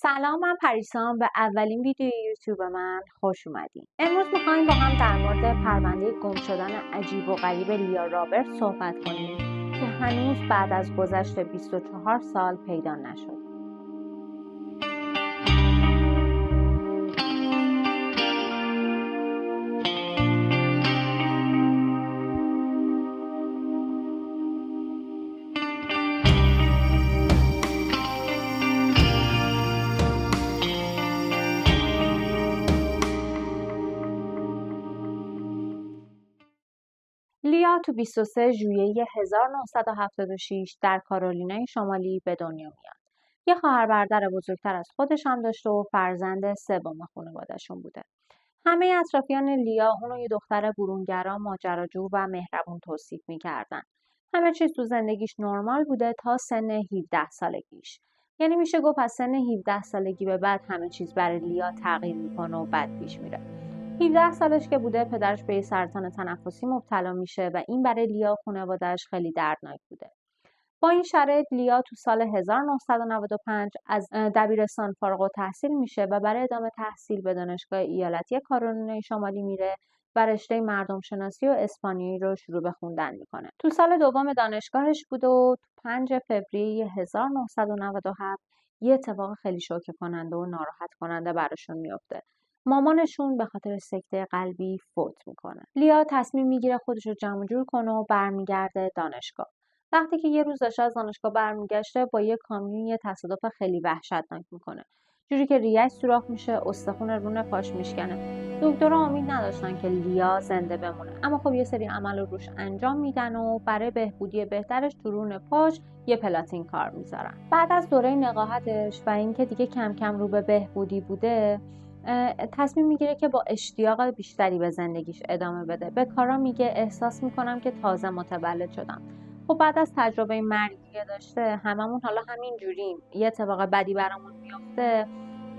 سلام، من پریسام. به اولین ویدیوی یوتیوب من خوش اومدین. امروز میخوایم با هم در مورد پرونده گم شدن عجیب و غریب لیا رابرت صحبت کنیم که هنوز بعد از گذشت 24 سال پیدا نشد. لیا تو 23 ژوئیه 1976 در کارولینای شمالی به دنیا میاد. یه خواهر برادر بزرگتر از خودش هم داشته و فرزند سوم خانواده‌شون بوده. همه اطرافیان لیا اونو یه دختر برونگرا، ماجراجو و مهربون توصیف میکردن. همه چیز تو زندگیش نرمال بوده تا سن 17 سالگیش. یعنی میشه گفت از سن 17 سالگی به بعد همه چیز برای لیا تغییر میکنه و بد پیش میره. 17 سالش که بوده پدرش به سرطان تنفسی مبتلا میشه و این برای لیا و خانواده‌اش خیلی دردناک بوده. با این شرایط لیا تو سال 1995 از دبیرستان فارغ التحصیل میشه و برای ادامه تحصیل به دانشگاه ایالتی کارولینای شمالی میره و رشته مردم شناسی و اسپانیایی رو شروع به خوندن میکنه. تو سال دوم دانشگاهش بوده و تو 5 فوریه 1997 یه اتفاق خیلی شوکه کننده و ناراحت کننده براشون میفته. مامانشون به خاطر سکته قلبی فوت میکنه. لیا تصمیم میگیره خودش رو جمع جور کنه و برمیگرده دانشگاه. وقتی که یه روز داشته از دانشگاه برمیگشته با یه کامیون یه تصادف خیلی وحشتناک میکنه. جوری که ریه‌اش سوراخ میشه، استخون رون پاش میشکنه. دکترها امید نداشتن که لیا زنده بمونه، اما خب یه سری عمل رو روش انجام میدن و برای بهبودی بهترش تو رون پاش یه پلاتین کار میذارن. بعد از دوره نقاهتش و اینکه دیگه کم کم رو به بهبودی بوده، تصمیم میگیره که با اشتیاق بیشتری به زندگیش ادامه بده. به کارا میگه احساس میکنم که تازه متولد شدم. خب بعد از تجربه مرگی که داشته هممون حالا همین جوریم. یه اتفاق بدی برامون میفته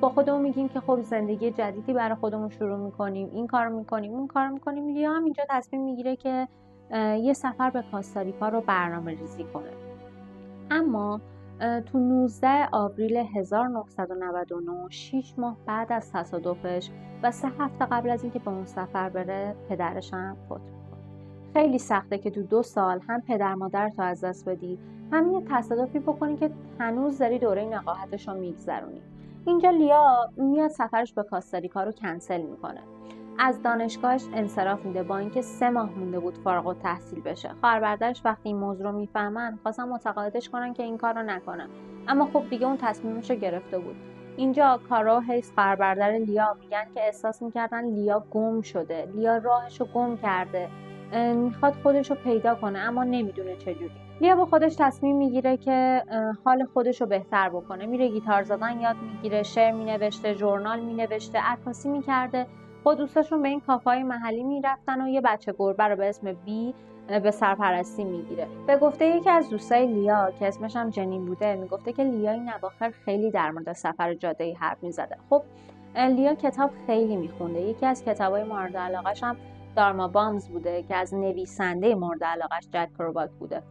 با خودمون میگیم که خب زندگی جدیدی برای خودمون شروع میکنیم، این کار میکنیم اون کار میکنیم. لیا هم اینجا تصمیم میگیره که یه سفر به کاستاریکا رو برنامه ریزی کنه. اما تو 19 آوریل 1999 6 ماه بعد از تصادفش و 3 هفته قبل از اینکه به اون سفر بره پدرش هم فوت میکنه. خیلی سخته که تو 2 سال هم پدر مادرت رو از دست بدی، هم یه تصادفی بکنی که هنوز داری دوره نقاهتش رو میگذرونی. اینجا لیا میاد سفرش به کاستاریکا رو کنسل میکنه. از دانشگاهش انصراف میده با اینکه 3 ماه مونده بود فارغ التحصیل بشه. خواهر برادرش وقتی این موضوع رو میفهمن خواستن متقاعدش کنن که این کار رو نکنه، اما خب دیگه اون تصمیمش رو گرفته بود. اینجا کارا و هیس خواهر برادر لیا میگن که احساس میکردن لیا گم شده، لیا راهش رو گم کرده، میخواد خودش رو پیدا کنه اما نمیدونه چجوری. لیا با خودش تصمیم میگیره که حال خودش رو بهتر بکنه. میره گیتار زدن یاد میگیره، شعر مینوشته، ژورنال مینوشته، عکاسی میکرده. با دوستاشون به این کافه‌های محلی میرفتن و یه بچه گربه رو به اسم بی به سرپرستی میگیره. به گفته یکی از دوستای لیا که اسمش هم جنین بوده، میگفته که لیا این اواخر خیلی در مورد سفر جاده‌ای حرف میزده. خب لیا کتاب خیلی میخونده. یکی از کتابای مورد علاقه‌ش هم دارما بامز بوده که از نویسنده مورد علاقه‌اش جک کروباک بوده.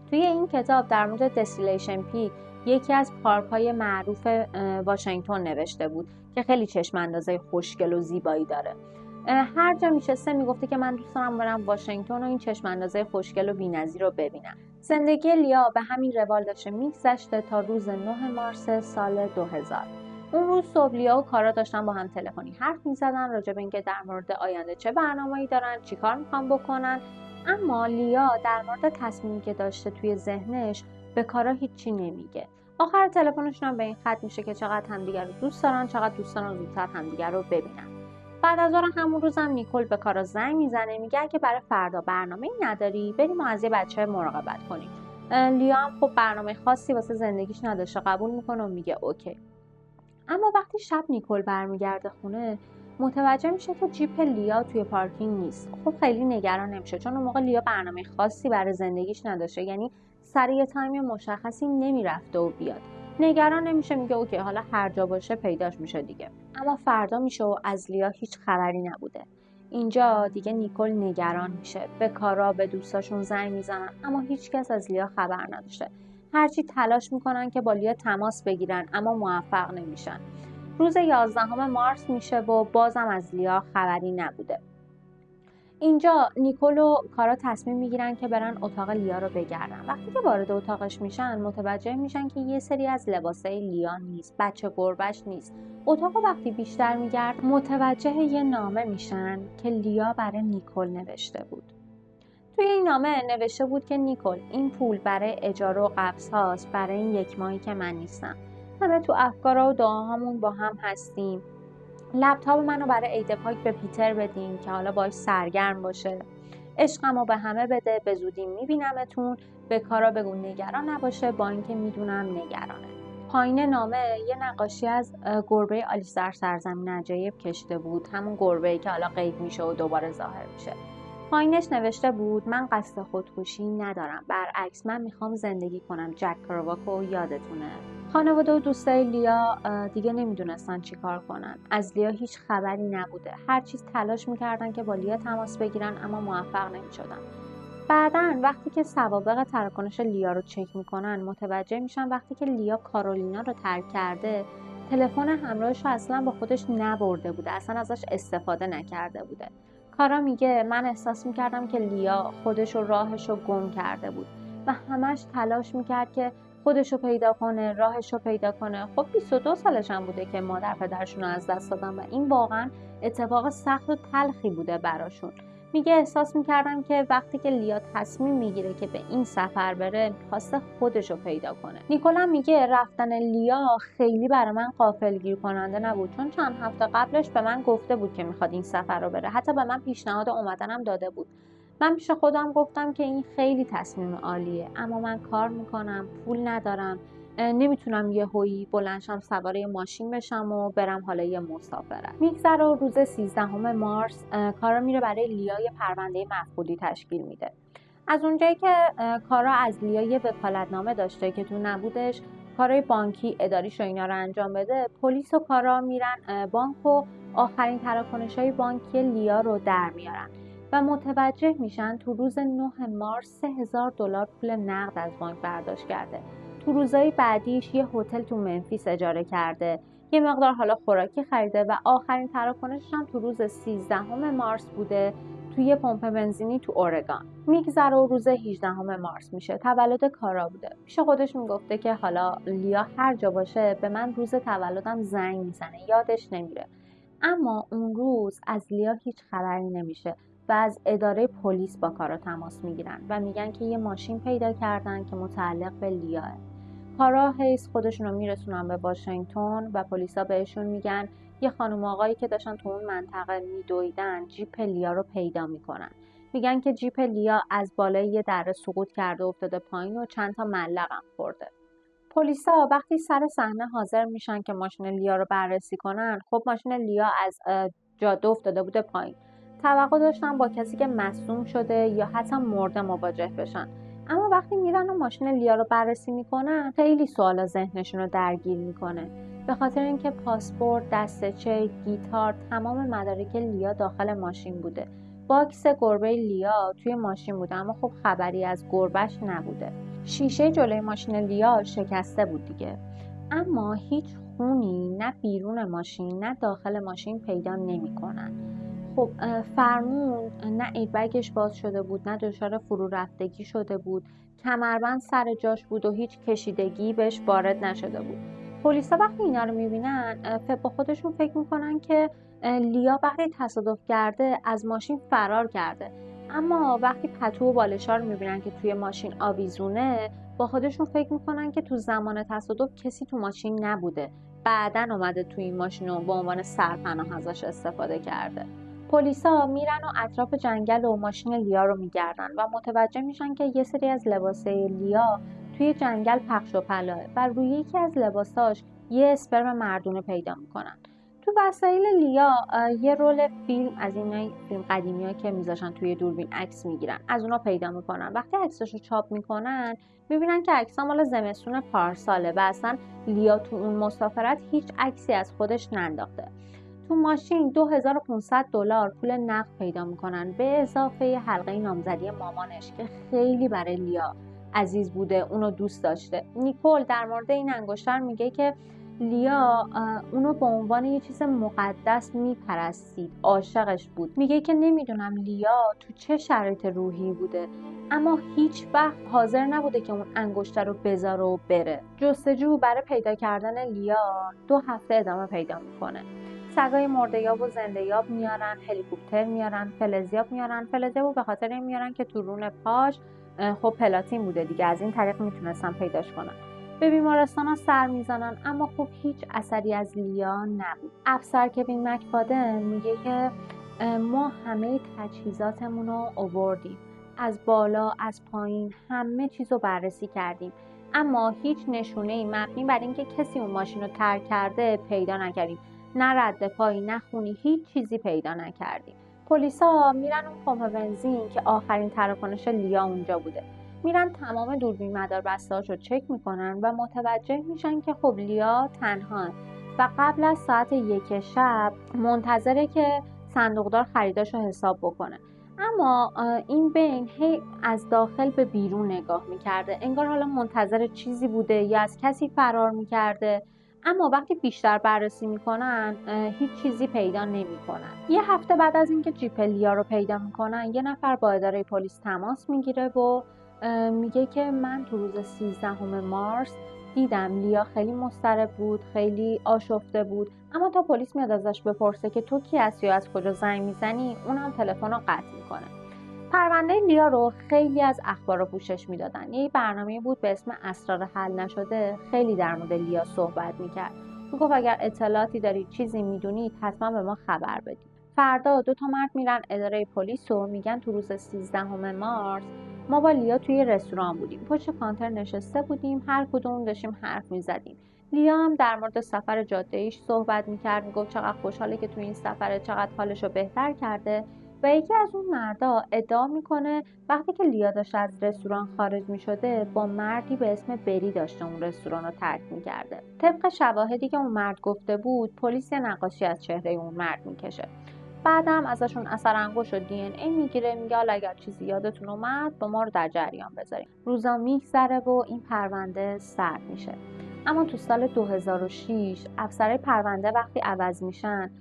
توی این کتاب در مورد دستیلیشن پیک، یکی از پارک‌های معروف واشنگتن نوشته بود که خیلی چشم اندازه خوشگل و زیبایی داره. هر جا میشسته میگفته که من دوست دارم برم واشنگتن و این چشم اندازه خوشگل و بی‌نظیر رو ببینم. زندگی لیا به همین روال داشته میگذشته تا روز 9 مارس سال 2000. اون روز صبح لیا و کارا داشتن با هم تلفنی حرف میزدن راجع به اینکه در مورد آینده چه برنامه‌ای دارن، چیکار میخوان بکنن. اما لیا در مورد تصمیمی که داشته توی ذهنش به کارا هیچی نمیگه. آخر تلفنشون هم به این ختم میشه که چقدر همدیگر رو دوست دارن، چقدر دوست دارن زودتر همدیگر رو ببینن. بعد از اون همون روزم نیکول به کارا زنگ میزنه، میگه اگه برای فردا برنامه‌ای نداری بریم از یه بچه مراقبت کنیم. لیا هم خب برنامه خاصی واسه زندگیش نداشته، قبول میکنه و میگه اوکی. اما وقتی شب نیکول برمیگرده خونه متوجه میشه که جیپ لیا توی پارکینگ نیست. خب خیلی نگران نمیشه چون اون موقع لیا برنامه خاصی برای زندگیش نداشته، یعنی سر یه تایم مشخصی نمیرفته و بیاد. نگران نمیشه، میگه اوکی حالا هر جا باشه پیداش میشه دیگه. اما فردا میشه و از لیا هیچ خبری نبوده. اینجا دیگه نیکول نگران میشه، به کارا به دوستاشون زنگ میزنن اما هیچکس از لیا خبر نداشته. هرچی تلاش میکنن که با لیا تماس بگیرن اما موفق نمیشن. روز 11 مارس میشه و بازم از لیا خبری نبوده. اینجا نیکول و کارا تصمیم میگیرن که برن اتاق لیا رو بگردن. وقتی که وارد اتاقش میشن متوجه میشن که یه سری از لباسای لیا نیست، بچه گربش نیست. اتاق وقتی بیشتر میگرد متوجه یه نامه میشن که لیا برای نیکول نوشته بود. توی این نامه نوشته بود که نیکول، این پول برای اجاره و قبض هاست برای این 1 ماهی که من نیستم. همه تو افکارا و دعاهامون با هم هستیم. لپتاپ منو برای عید پاک به پیتر بدین که حالا باش سرگرم باشه. عشقمو به همه بده، به زودی میبینمتون. به کارا بگو نگران نباشه، با اینکه میدونم نگرانه. پایین نامه یه نقاشی از گربه آلیس در سرزمین عجایب کشیده بود، همون گربه‌ای که حالا غیب میشه و دوباره ظاهر میشه. پایینش نوشته بود من قصد خودکشی ندارم، برعکس من میخوام زندگی کنم. جک کرواکو یادتونه؟ خانواده و دوستای لیا دیگه نمیدونستن چی کار کنن. از لیا هیچ خبری نبوده. هر چیز تلاش میکردن که با لیا تماس بگیرن اما موفق نمیشدن. بعداً وقتی که سوابق تراکنش لیا رو چک میکنن متوجه میشن وقتی که لیا کارولینا رو ترک کرده تلفن همراهش رو اصلا با خودش نبرده بوده، اصلا ازش استفاده نکرده بوده. کارا میگه من احساس میکردم که لیا خودش و راهش رو گم کرده بود و همش تلاش میکرد که خودش رو پیدا کنه، راهش رو پیدا کنه. خب 22 سالش هم بوده که مادر پدرشون رو از دست دادن و این واقعا اتفاق سخت و تلخی بوده براشون. میگه احساس میکردم که وقتی که لیا تصمیم میگیره که به این سفر بره میخواسته خودش رو پیدا کنه. نیکول هم میگه رفتن لیا خیلی برای من غافلگیر کننده نبود، چون چند هفته قبلش به من گفته بود که میخواد این سفر رو بره، حتی به من پیشنهاد اومدنم داده بود. من پیش خودم گفتم که این خیلی تصمیم عالیه، اما من کار میکنم، پول ندارم، نمیتونم یهویی بلندشم سوار یه ماشین بشم و برم حالا یه مسافرت. میگذره و روز 13 مارس کارا میره برای لیا یه پرونده مفقودی تشکیل میده. از اونجایی که کارا از لیا یه وکالتنامه داشته که تو نبودش کارای بانکی اداریش و اینا رو انجام بده، پلیس و کارا میرن بانک و آخرین تراکنش‌های بانکی لیا رو در میارن و متوجه میشن تو روز 9 مارس $3000 پول نقد از بانک برداشت کرده. تو روزهای بعدیش یه هتل تو منفیس اجاره کرده، یه مقدار حالا خوراکی خریده و آخرین تراکنشش هم تو روز 13 مارس بوده توی پمپ بنزینی تو اورگان. میگذره و روز 18 مارس میشه، تولد کارا بوده. پیش خودش میگفته که حالا لیا هر جا باشه به من روز تولدم زنگ میزنه، یادش نمیره. اما اون روز از لیا هیچ خبری نمیشه و از اداره پلیس با کارا تماس میگیرن و میگن که یه ماشین پیدا کردن که متعلق به لیاه. کارا هیس خودشون رو میرسونن به واشنگتن و پلیسا بهشون میگن یه خانم آقایی که داشتن تو اون منطقه میدویدن جیپ لیا رو پیدا میکنن. میگن که جیپ لیا از بالای یه دره سقوط کرده و افتاده پایین و چند تا ملق هم خورده. پلیسا وقتی سر صحنه حاضر میشن که ماشین لیا رو بررسی کنن، خب ماشین لیا از جاده افتاده بوده پایین. توقع داشتن با کسی که مصدوم شده یا حتی مرده مواجه بشن، اما وقتی میرن و ماشین لیا رو بررسی میکنن خیلی سوالا ذهنشون رو درگیر میکنه، به خاطر اینکه پاسپورت، دستچه، گیتار، تمام مدارک لیا داخل ماشین بوده. باکس گربه لیا توی ماشین بوده اما خب خبری از گربهش نبوده. شیشه جلوی ماشین لیا شکسته بود دیگه، اما هیچ خونی نه بیرون ماشین نه داخل ماشین پیدا نمی‌کنن. خب فرمون نه ایربگش باز شده بود نه دچار فرو رفتگی شده بود، کمربند سر جاش بود و هیچ کشیدگی بهش وارد نشده بود. پلیسا وقتی اینا رو میبینن با خودشون فکر میکنن که لیا وقتی تصادف کرده از ماشین فرار کرده، اما وقتی پتو و بالشا رو میبینن که توی ماشین آویزونه با خودشون فکر میکنن که تو زمان تصادف کسی تو ماشین نبوده، بعدن اومده توی این ماشین رو به عنوان سرپناه ازش استفاده کرده. پلیسا میرن و اطراف جنگل و ماشین لیا رو میگردن و متوجه میشن که یه سری از لباسای لیا توی جنگل پخش و پلاه و روی یکی از لباساش یه اسپرم مردونه پیدا میکنن. تو وسایل لیا یه رول فیلم از این فیلم قدیمی‌ها که میذاشن توی دوربین عکس میگیرن از اونا پیدا میکنن. وقتی عکساشو چاپ میکنن میبینن که عکس‌ها مال زمستون پارساله و اصلا لیا تو اون مسافرت هیچ عکسی از خودش ننداخته. تو ماشین $2500 پول نقد پیدا میکنن به اضافه حلقه نامزدی مامانش که خیلی برای لیا عزیز بوده، اونو دوست داشته. نیکول در مورد این انگشتر میگه که لیا اونو به عنوان یه چیز مقدس میپرستید، عاشقش بود. میگه که نمیدونم لیا تو چه شرایط روحی بوده، اما هیچ وقت حاضر نبوده که اون انگشتر رو بذاره و بره. جستجو برای پیدا کردن لیا 2 هفته ادامه پیدا میکنه. سگای مرده‌یاب و زنده‌یاب میارن، هلیکوپتر میارن، فلزیاب میارن. فلزیابو به خاطر این میارن که تو رون پاش خب پلاتین بوده دیگه، از این طریق میتونستن پیداش کنن. به بیمارستان ها سر میزنن، اما خب هیچ اثری از لیا نبود. افسر کوین مکفادن میگه که ما همه تجهیزاتمون رو آوردیم، از بالا از پایین همه چیز رو بررسی کردیم، اما هیچ نشونه‌ای مبنی بر اینکه کسی اون ماشین رو ترک کرده پیدا نکردیم. نه رد پایی نه خونی، هیچ چیزی پیدا نکردیم. پلیسا میرن اون پمپ بنزین که آخرین تراکنش لیا اونجا بوده. میرن تمام دوربین مداربسته‌هاش رو چک میکنن و متوجه میشن که خب لیا تنها و قبل از ساعت 1 شب منتظره که صندوقدار خریداش رو حساب بکنه. اما این بین هی از داخل به بیرون نگاه میکرده، انگار حالا منتظر چیزی بوده یا از کسی فرار میکرده. اما وقتی بیشتر بررسی میکنن هیچ چیزی پیدا نمیکنن. 1 هفته بعد از اینکه جیپ لیا رو پیدا میکنن، یه نفر با اداره پلیس تماس میگیره و میگه که من تو روز 13 مارس دیدم لیا خیلی مضطرب بود، خیلی آشفته بود، اما تا پلیس میاد ازش بپرسه که تو کی هستی و از کجا زنگ میزنی، اون هم تلفن رو قطع میکنه. پرونده لیا رو خیلی از اخبار رو پوشش میدادن. یه برنامه بود به اسم اسرار حل نشده، خیلی در مورد لیا صحبت میکرد. میگفت اگر اطلاعاتی دارید، چیزی میدونید، حتما به ما خبر بدید. فردا 2 مرد میرن اداره پلیس و میگن تو روز 13 مارس ما با لیا توی رستوران بودیم، پشت کانتر نشسته بودیم، هر کدوم داشتیم حرف میزدیم. لیا هم در مورد سفر جاده ایش صحبت میکرد، میگفت چقدر خوشحاله که توی این سفر، چقدر حالش رو بهتر کرده. و یکی از اون مردا ادعا میکنه وقتی که لیا داشت از رستوران خارج میشده با مردی به اسم بری داشته اون رستوران رو ترک میکرده. طبق شواهدی که اون مرد گفته بود، پلیس یه نقاشی از چهره اون مرد میکشه. بعدم ازشون اثر انگشت و دی ان ای میگیره. میگه حالا اگر چیزی یادتون اومد با ما رو در جریان بذاریم. روزا میگذره و این پرونده سرد میشه. اما تو سال 2006 افسرهای پرونده وقتی عوض میشن،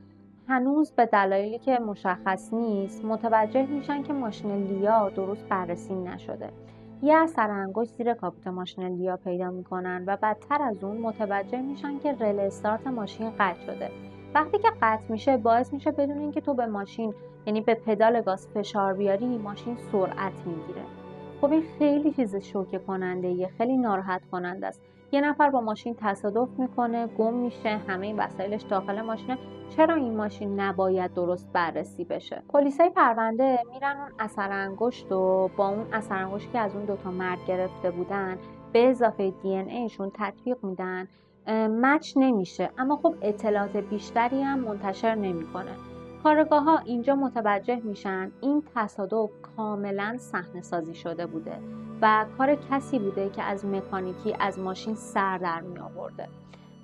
هنوز به دلایلی که مشخص نیست متوجه میشن که ماشین لیا درست بررسی نشده. یه اثر انگشت زیر کاپوت ماشین لیا پیدا میکنن و بدتر از اون متوجه میشن که رل استارت ماشین قطع شده. وقتی که قطع میشه باعث میشه بدون اینکه تو به ماشین، یعنی به پدال گاز فشار بیاری، ماشین سرعت میگیره. خب این خیلی چیز شوکه کننده ایه، خیلی ناراحت کننده است. یه نفر با ماشین تصادف میکنه، گم میشه، همه این وسایلش داخل ماشینه. چرا این ماشین نباید درست بررسی بشه؟ پلیسای پرونده میرن اون اثر انگشت و با اون اثر انگشتی که از اون 2 مرد گرفته بودن به اضافه دی ان ایشون تطبیق میدن. مچ نمیشه، اما خب اطلاعات بیشتری هم منتشر نمیکنه. کارگاه‌ها اینجا متوجه میشن این تصادف کاملا صحنه‌سازی شده بوده و کار کسی بوده که از مکانیکی از ماشین سر در می آورده.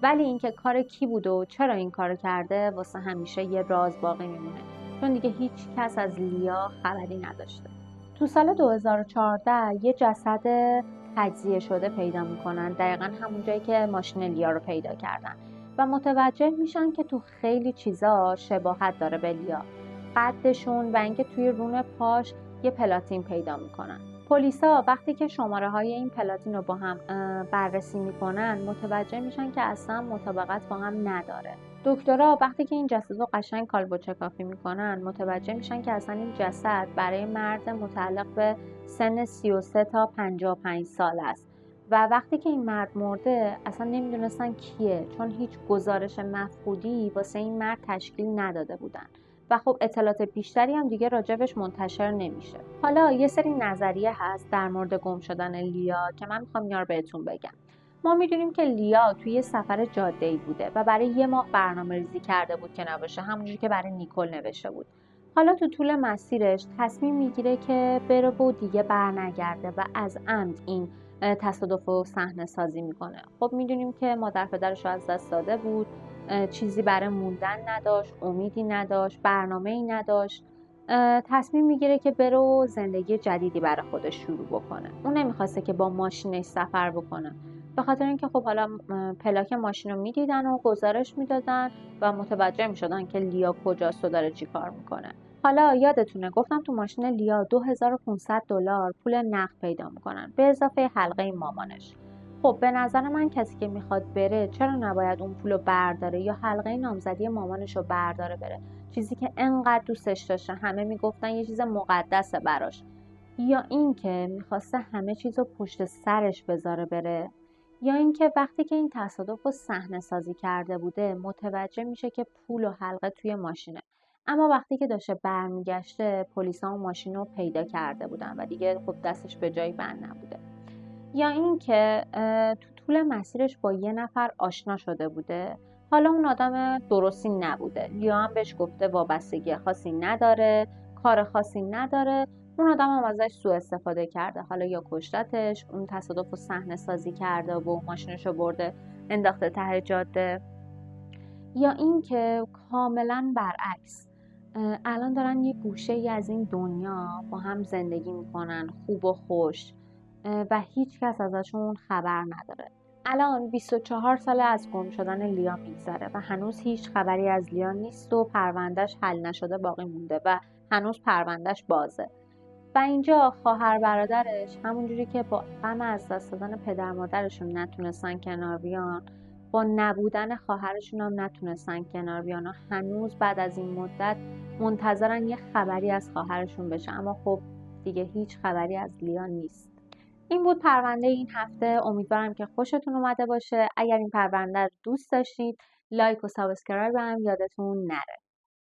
ولی اینکه کار کی بوده و چرا این کارو کرده واسه همیشه یه راز باقی میمونه، چون دیگه هیچ کس از لیا خبری نداشته. تو سال 2014 یه جسد تجزیه شده پیدا میکنن، دقیقا همون جایی که ماشین لیا رو پیدا کردن و متوجه میشن که تو خیلی چیزا شباهت داره به لیا. قدشون و اینکه توی رون پاش یه پلاتین پیدا میکنن. پلیسا وقتی که شماره های این پلاتین رو با هم بررسی میکنن متوجه میشن که اصلا مطابقت با هم نداره. دکترها وقتی که این جسد رو قشنگ کالبد کافی میکنن متوجه میشن که اصلا این جسد برای مرد متعلق به سن 33 تا 55 سال است و وقتی که این مرد مرده اصلا نمیدونستن کیه، چون هیچ گزارش مفقودی واسه این مرد تشکیل نداده بودن و خب اطلاعات بیشتری هم دیگه راجبش منتشر نمیشه. حالا یه سری نظریه هست در مورد گم شدن لیا که من میخوام اینا رو بهتون بگم. ما میدونیم که لیا توی یه سفر جاده‌ای بوده و برای 1 ماه برنامه‌ریزی کرده بود که نباشه، همونجوری که برای نیکول نوشته بود. حالا تو طول مسیرش تصمیم میگیره که بره و دیگه برنگرده و از عمد این تصادف رو صحنه سازی میکنه. خب میدونیم که مادر پدرش رو از دست داده بود، چیزی برای موندن نداشت، امیدی نداشت، برنامه‌ای نداشت تصمیم میگیره که بره و زندگی جدیدی برای خودش شروع بکنه. اون نمیخواسته که با ماشینش سفر بکنه، به خاطر اینکه خب حالا پلاک ماشین رو میدیدن و گزارش میدادن و متوجه میشدن که لیا کجاست و داره چی کار میکنه. حالا یادتونه گفتم تو ماشین لیا $2500 پول نقد پیدا میکنن به اضافه حلقه مامانش. خب به نظر من کسی که میخواد بره چرا نباید اون پولو برداره یا حلقه نامزدی مامانش رو برداره بره؟ چیزی که انقدر دوستش داشته، همه میگفتن یه چیز مقدسه براش. یا اینکه میخواسته همه چیز رو پشت سرش بذاره بره، یا اینکه وقتی که این تصادف رو صحنه سازی کرده بوده متوجه میشه که پول و حلقه توی ماشینه، اما وقتی که داشته برمیگشته پلیسا اون ماشین رو پیدا کرده بودن و دیگه خب دستش به جایی بند نبوده. یا اینکه تو طول مسیرش با یه نفر آشنا شده بوده، حالا اون آدم درستی نبوده، لیا هم بهش گفته وابستگی خاصی نداره، کار خاصی نداره، اون آدم هم ازش سوء استفاده کرده، حالا یا کشتتش، اون تصادف رو صحنه سازی کرده و ماشینش رو برده انداخته ته جاده. یا اینکه کاملا برعکس، الان دارن یه گوشه ای از این دنیا با هم زندگی میکنن خوب و خوش و هیچ کس ازشون خبر نداره. الان 24 ساله از گم شدن لیا میگذره و هنوز هیچ خبری از لیا نیست و پروندهش حل نشده باقی مونده و هنوز پروندهش بازه. و اینجا خواهر برادرش همونجوری که با غم از دست دادن پدر مادرشون نتونستن کنار بیان، با نبودن خواهرشون هم نتونستن کنار بیان و هنوز بعد از این مدت منتظرن یه خبری از خواهرشون بشه، اما خب دیگه هیچ خبری از لیا نیست. این بود پرونده این هفته. امیدوارم که خوشتون اومده باشه. اگر این پرونده رو دوست داشتید لایک و سابسکرایب هم یادتون نره.